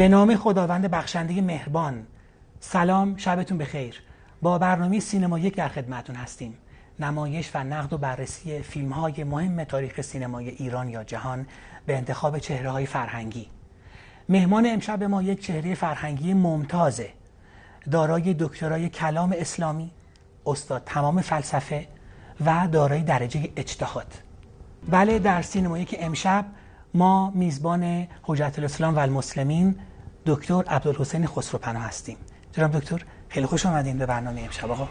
به نام خداوند بخشنده مهربان. سلام، شبتون بخیر. با برنامه سینما یک در خدمتتون هستیم. نمایش و نقد و بررسی فیلم‌های مهم تاریخ سینمای ایران یا جهان به انتخاب چهره‌های فرهنگی. مهمان امشب ما یک چهره فرهنگی ممتازه، دارای دکترای کلام اسلامی، استاد تمام فلسفه و دارای درجه اجتهاد. بله، در سینمایی که امشب ما میزبان حجت الاسلام و المسلمین دکتر عبدالحسین خسروپناه هستیم. جناب دکتر خیلی خوش آمدین به برنامه امشب. آقا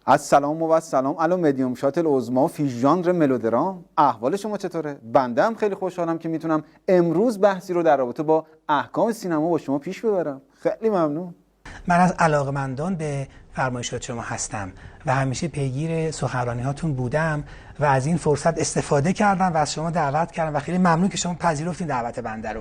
السلام و السلام علی مدیوم شات العظما فی ژانر ملودرام. احوال شما چطوره؟ بنده هم خیلی خوشحالم که میتونم امروز بحثی رو در رابطه با احکام سینما با شما پیش ببرم. خیلی ممنون. من از علاقه‌مندان به فرمایشات شما هستم و همیشه پیگیر سخنرانی هاتون بودم و از این فرصت استفاده کردم و از شما دعوت کردم و خیلی ممنون که شما پذیرفتین دعوت بنده رو.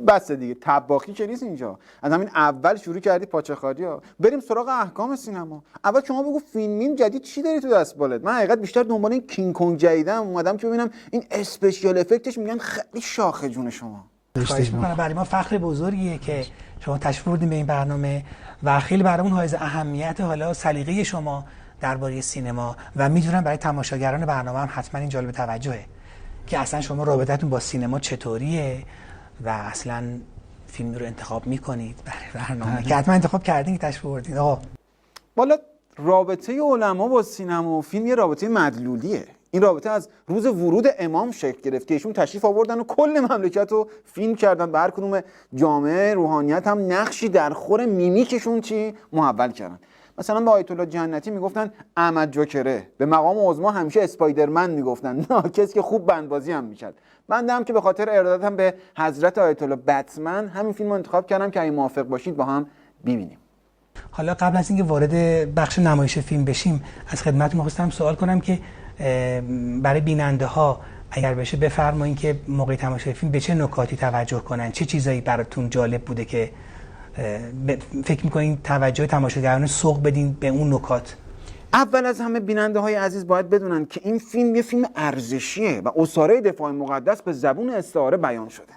بس دیگه، طباخی که نیست اینجا. از همین اول شروع کردی پاچه‌خواری‌ها. بریم سراغ احکام سینما. اول شما بگو فیلمین جدید چی داری تو دستبالت؟ من حقیقت بیشتر دنبال این کینگ کنگ جدیدم اومدم که ببینم این اسپشیال افکتش میگن خیلی شاخه جون شما. خواهش می‌کنم. برای ما فخر بزرگیه که شما تشریف بردین به این برنامه و خیلی برامون حائز اهمیت حالا سلیقه شما درباره سینما و میدونم برای تماشاگران برنامه هم حتما این جالب توجهه که اصلا شما رابطتون با سینما چطوریه و اصلا فیلم رو انتخاب میکنید برای برنامه که حتما انتخاب کردین که تشریف بردین. آقا والا رابطه علما با سینما و فیلم یه رابطه مدلولیه. این رابطه از روز ورود امام شکل گرفت که ایشون تشریف آوردن و کل مملکت رو فیلم کردن. به هر کدوم جامعه روحانیت هم نقشی در خور میمیکشون محول کردن. مثلا به آیت الله جنتی میگفتن احمد جوکره، به مقام عظما همیشه اسپایدرمن میگفتن، کسی که خوب بندبازی هم میکرد. بنده هم که به خاطر ارادتم به حضرت آیت الله بتمن همین فیلم رو انتخاب کردم که اگه موافق باشید با هم ببینیم. حالا قبل از اینکه وارد بخش نمایش فیلم بشیم از خدمتتون می‌خواستم سوال کنم که برای بیننده ها اگر بشه بفرمایید که موقع تماشای فیلم به چه نکاتی توجه کنن، چه چیزایی براتون جالب بوده که فکر می‌کنین توجه تماشاگران سوق بدین به اون نکات؟ اول از همه بیننده های عزیز باید بدونن که این فیلم یه فیلم ارزشیه و اسطوره دفاع مقدس به زبون استعاره بیان شده.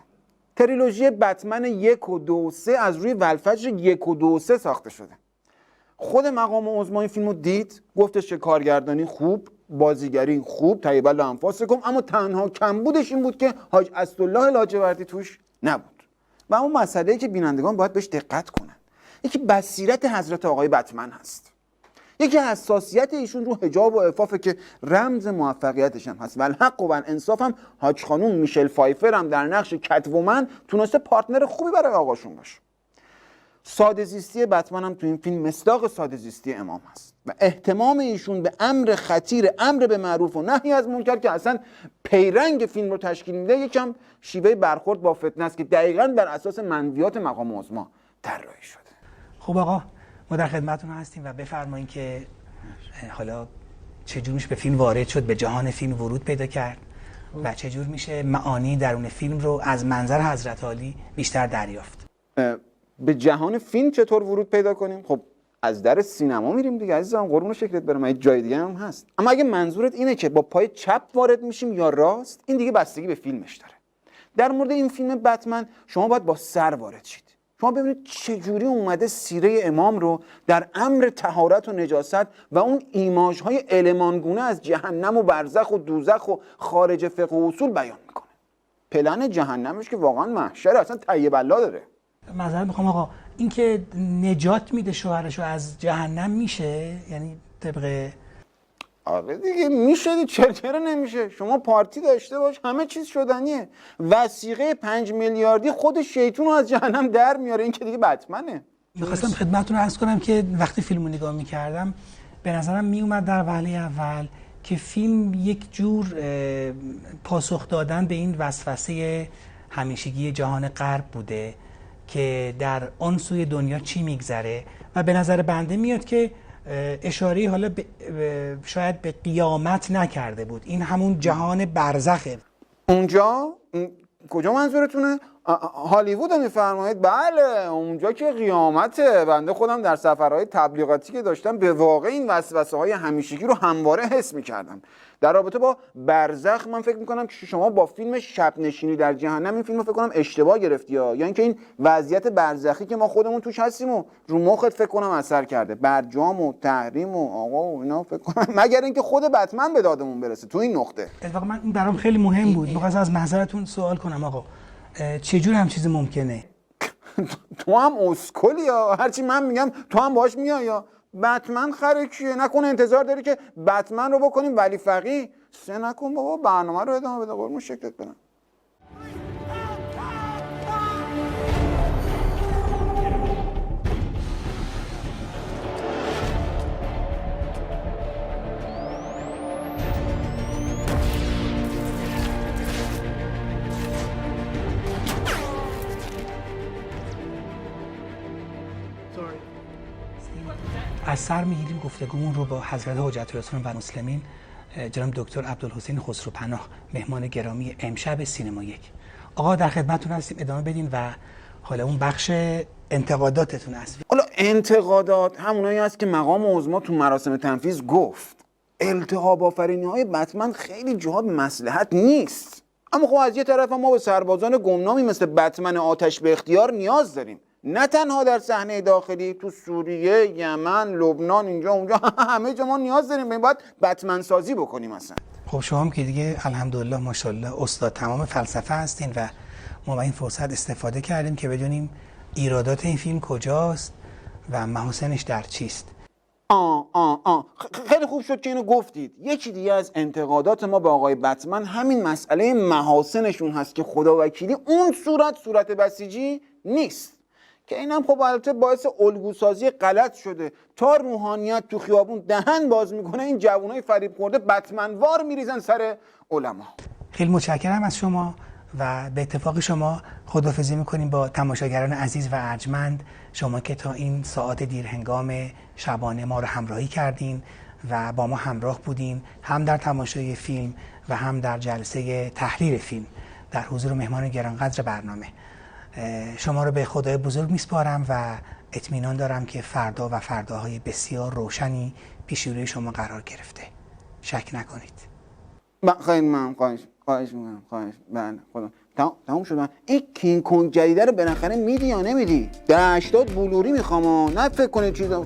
تریلوژی بتمن 1 و 2 و 3 از روی ولفجر 1 و 2 و 3 ساخته شده. خود مقام عظما این فیلمو دید، گفتش که کارگردانی خوب، بازیگری خوب، طیب الانفاسکم، اما تنها کمبودش این بود که حاج اسدالله لاجوردی توش نبود. و اون مسئله‌ای که بینندگان باید بهش دقت کنن، یکی بصیرت حضرت آقای بتمن هست، یکی حساسیت ایشون رو حجاب و عفافه که رمز موفقیتش هم هست. و الحق و الانصاف هم حاج خانوم میشل فایفر هم در نقش کت‌وومن تونسته پارتنر خوبی برای آقاشون باشه. ساده زیستی بتمن هم تو این فیلم مصداق ساده زیستی امام هست و اهتمام ایشون به امر خطیر، امر به معروف و نهی از منکر که اصلا پیرنگ فیلم رو تشکیل میده، یکم شیوه برخورد با فتنه است که دقیقاً بر اساس منویات مقام عظما طراحی شده. خب آقا ما در خدمتتون هستیم و بفرمایید که حالا چجور میشه به فیلم وارد شد، به جهان فیلم ورود پیدا کرد و چجور میشه معانی درون فیلم رو از منظر حضرت عالی بیشتر دریافت. به جهان فیلم چطور ورود پیدا کنیم؟ خب از در سینما میریم دیگه عزیزم، قربون شکلت برم، این جای دیگه هم هست. اما اگه منظورت اینه که با پای چپ وارد میشیم یا راست، این دیگه بستگی به فیلمش داره. در مورد این فیلم بتمن شما باید با سر وارد شید. شما ببینید چجوری اومده سیره امام رو در امر طهارت و نجاست و اون ایماژهای المانگونه از جهنم و برزخ و دوزخ و خارج فقه و اصول بیان میکنه. پلن جهنمش که واقعا محشر اصلا طیب الله داره. معذرت میخوام آقا، این که نجات میده شوهرشو از جهنم میشه؟ یعنی طبق آره دیگه میشه، چرا نمیشه؟ شما پارتی داشته باش همه چیز شدنیه. وثیقه 5 میلیاردی خود شیطون رو از جهنم در میاره، این که دیگه بتمنه. میخواستم خدمتتون عرض کنم که وقتی فیلمو نگاه میکردم به نظرم میومد در وهله اول که فیلم یک جور پاسخ دادن به این وسوسه همیشگی جهان غرب بوده که در آن سوی دنیا چی میگذره و به نظر بنده میاد که اشاره حالا شاید به قیامت نکرده بود، این همون جهان برزخه. اونجا کجا منظورتونه؟ هالیوود رو میفرمایید؟ بله، اونجا که قیامته. بنده خودم در سفرهای تبلیغاتی که داشتم به واقع این وسوسه های همیشگی رو همواره حس میکردم. در رابطه با برزخ من فکر میکنم که شما با فیلم شب نشینی در جهنم این فیلم رو فکر کنم اشتباه گرفتی یا اینکه این وضعیت برزخی که ما خودمون توش هستیم و رو مخت فکر کنم اثر کرده، برجام و تحریم و آقا و اینا فکر کنم، مگر اینکه خود بتمن به دادمون برسه تو این نقطه. اتفاقا من این برام خیلی مهم بود. می‌خواستم از محضرتون سوال کنم آقا چجور هم چیزی ممکنه؟ تو هم اسکلی یا هرچی من میگم تو هم باش میای یا بتمن خره کیه؟ نکنه انتظار داری که بتمن رو بکنیم ولی فقیه؟ سه نکن بابا، برنامه رو ادامه بده قربون شکلت برم. از سر میگیریم گفتگومون رو با حضرت حجت الاسلام و مسلمین جناب دکتر عبدالحسین خسروپناه، مهمان گرامی امشب سینما یک. آقا در خدمتتون هستیم، ادامه بدین و حالا اون بخش انتقاداتتون است. حالا انتقادات همونایی هست که مقام عظما تو مراسم تنفیذ گفت. التهاب آفرینی‌های بتمن خیلی جاها به مصلحت نیست. اما خب از یه طرف ما به سربازان گمنامی مثل بتمن آتش به اختیار نیاز داریم. نه تنها در صحنه داخلی، تو سوریه، یمن، لبنان، اینجا اونجا همه جا ما نیاز داریم. باید بتمن سازی بکنیم اصلا. خب شما هم که دیگه الحمدلله ماشاءالله استاد تمام فلسفه هستین و ما با این فرصت استفاده کردیم که بدونیم ایرادات این فیلم کجاست و محاسنش در چیست. خیلی خوب شد که اینو گفتید. یکی دیگه از انتقادات ما به آقای بتمن همین مسئله محاسنشون هست که خداوکیلی اون صورت بسیجی نیست، که اینم خب البته باعث الگوسازی غلط شده. تا روحانیت تو خیابون دهن باز میکنه این جوانای فریب خورده بتمنوار میریزن سر علما. خیلی متشکرم از شما و به اتفاق شما خداحافظی میکنیم با تماشاگران عزیز و ارجمند. شما که تا این ساعت دیرهنگام شبانه ما رو همراهی کردین و با ما همراه بودین، هم در تماشای فیلم و هم در جلسه تحریر فیلم در حضور مهمان گرانقدر برنامه. شما رو به خدای بزرگ میسپارم و اطمینان دارم که فردا و فرداهای بسیار روشنی پیش روی شما قرار گرفته. شک نکنید. خیلی ممنون. خواهش میکنم. بله خدا تموم شد. این کینگ کنگ جدیده رو بالاخره میدی یا نمیدی؟ 80 بلوری میخوام، نه فکر کنید چیزا